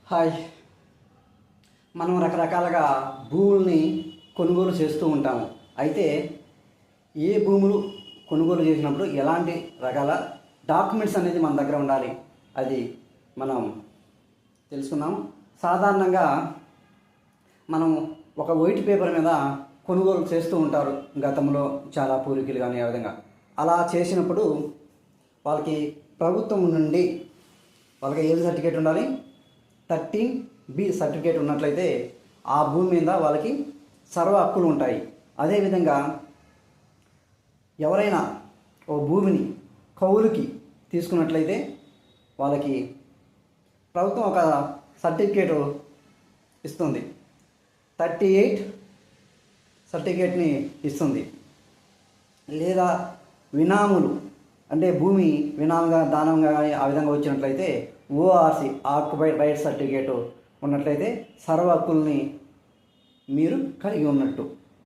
Hi. మనం రకరకాలుగా భూముల్ని కొనుగోలు చేస్తూ ఉంటాము. అయితే ఏ భూములు కొనుగోలు చేసినప్పుడు ఎలాంటి రకాల డాక్యుమెంట్స్ అనేది మన దగ్గర ఉండాలి, అది మనం తెలుసుకున్నాం. సాధారణంగా మనం ఒక వైట్ పేపర్ మీద కొనుగోలు చేస్తూ ఉంటారు గతంలో చాలా పూర్వీకులు కానీ. ఆ విధంగా అలా చేసినప్పుడు వాళ్ళకి ప్రభుత్వం నుండి వాళ్ళకి ఏది సర్టిఫికేట్ ఉండాలి, 13B సర్టిఫికేట్ ఉన్నట్లయితే ఆ భూమి మీద వాళ్ళకి సర్వ హక్కులు ఉంటాయి. అదేవిధంగా ఎవరైనా ఓ భూమిని కౌలుకి తీసుకున్నట్లయితే వాళ్ళకి ప్రభుత్వం ఒక సర్టిఫికేట్ ఇస్తుంది, 38 సర్టిఫికేట్ని ఇస్తుంది. లేదా వినాములు అంటే భూమి వినాముగా దానంగా కానీ ఆ విధంగా వచ్చినట్లయితే ORC ఆక్యుపైడ్ రైట్ సర్టిఫికేట్ ఉన్నట్లయితే సర్వ హక్కుల్ని మీరు కలిగి ఉన్నట్టు.